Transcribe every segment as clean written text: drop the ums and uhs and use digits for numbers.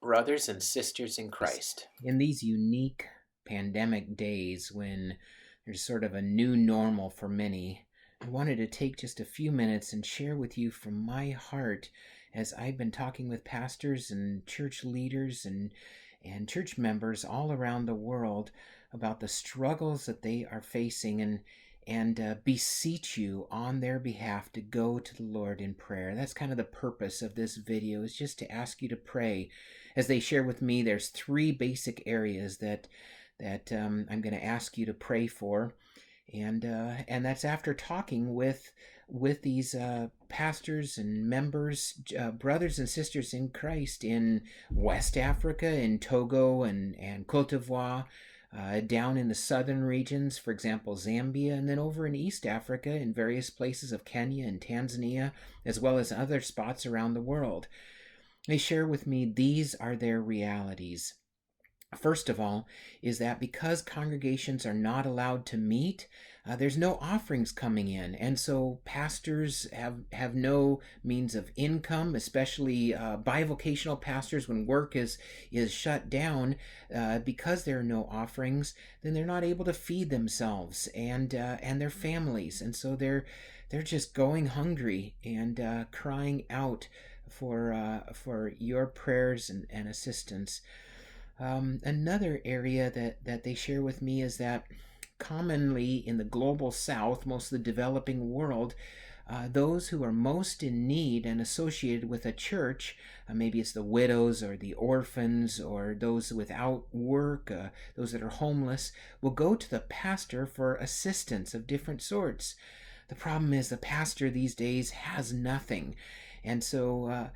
Brothers and sisters in Christ. In these unique pandemic days when there's sort of a new normal for many, I wanted to take just a few minutes and share with you from my heart as I've been talking with pastors and church leaders and church members all around the world about the struggles that they are facing and beseech you on their behalf to go to the Lord in prayer. That's kind of the purpose of this video, is just to ask you to pray. As they share with me, there's three basic areas that I'm going to ask you to pray for, and that's after talking with these pastors and members, brothers and sisters in Christ in West Africa, in Togo and Cote d'Ivoire, down in the southern regions, for example, Zambia, and then over in East Africa in various places of Kenya and Tanzania, as well as other spots around the world. They share with me these are their realities. First of all, is that because congregations are not allowed to meet, there's no offerings coming in, and so pastors have no means of income, especially bivocational pastors. When work is shut down because there are no offerings, then they're not able to feed themselves and their families, and so they're just going hungry and crying out for your prayers and assistance. Another area that they share with me is that commonly in the global south, most of the developing world, those who are most in need and associated with a church, maybe it's the widows or the orphans or those without work, those that are homeless, will go to the pastor for assistance of different sorts. The problem is the pastor these days has nothing. And so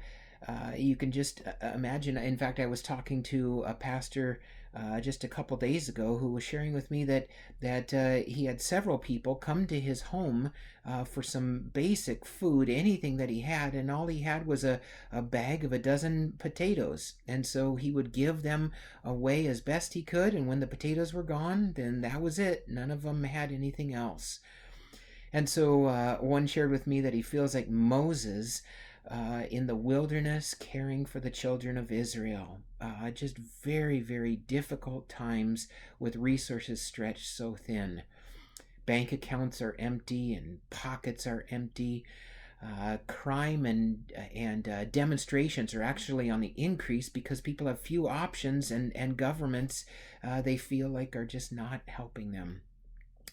you can just imagine. In fact, I was talking to a pastor just a couple days ago who was sharing with me that he had several people come to his home for some basic food, anything that he had, and all he had was a bag of a dozen potatoes. And so he would give them away as best he could, and when the potatoes were gone, then that was it. None of them had anything else. And so one shared with me that he feels like Moses in the wilderness caring for the children of Israel. Just very, very difficult times with resources stretched so thin. Bank accounts are empty and pockets are empty. Crime and demonstrations are actually on the increase because people have few options, and governments they feel like are just not helping them.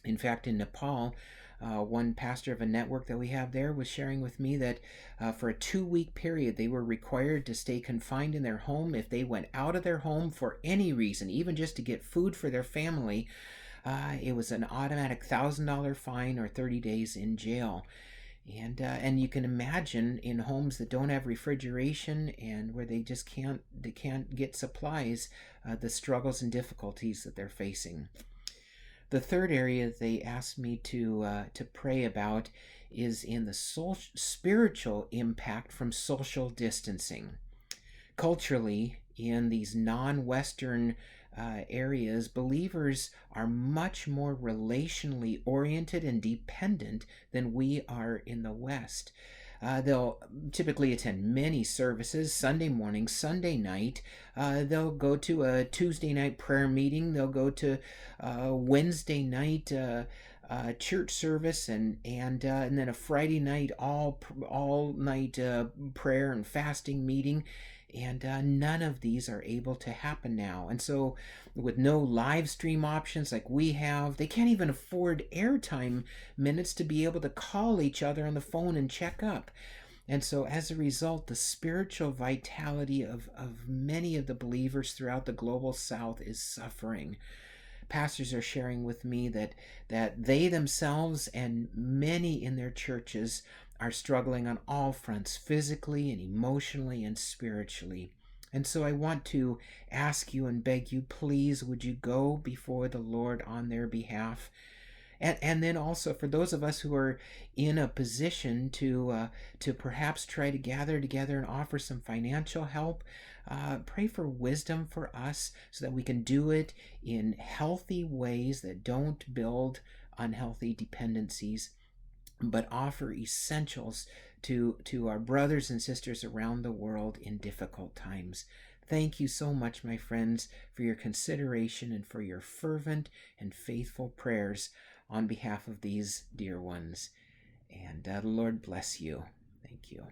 In fact, in Nepal, one pastor of a network that we have there was sharing with me that for a 2-week period, they were required to stay confined in their home. If they went out of their home for any reason, even just to get food for their family, it was an automatic $1,000 fine or 30 days in jail. And you can imagine in homes that don't have refrigeration and where they just can't get supplies, the struggles and difficulties that they're facing. The third area they asked me to pray about is in the spiritual impact from social distancing. Culturally, in these non-Western areas, believers are much more relationally oriented and dependent than we are in the West. They'll typically attend many services, Sunday morning, Sunday night. They'll go to a Tuesday night prayer meeting. They'll go to Wednesday night church service, and then a Friday night all night prayer and fasting meeting. And none of these are able to happen now. And so, with no live stream options like we have, they can't even afford airtime minutes to be able to call each other on the phone and check up. And so, as a result, the spiritual vitality of many of the believers throughout the global south is suffering. Pastors are sharing with me that they themselves and many in their churches are struggling on all fronts, physically and emotionally and spiritually. And so I want to ask you and beg you, please, would you go before the Lord on their behalf? And then also for those of us who are in a position to perhaps try to gather together and offer some financial help, pray for wisdom for us so that we can do it in healthy ways that don't build unhealthy dependencies, but offer essentials to our brothers and sisters around the world in difficult times. Thank you so much, my friends, for your consideration and for your fervent and faithful prayers on behalf of these dear ones. And the Lord bless you. Thank you.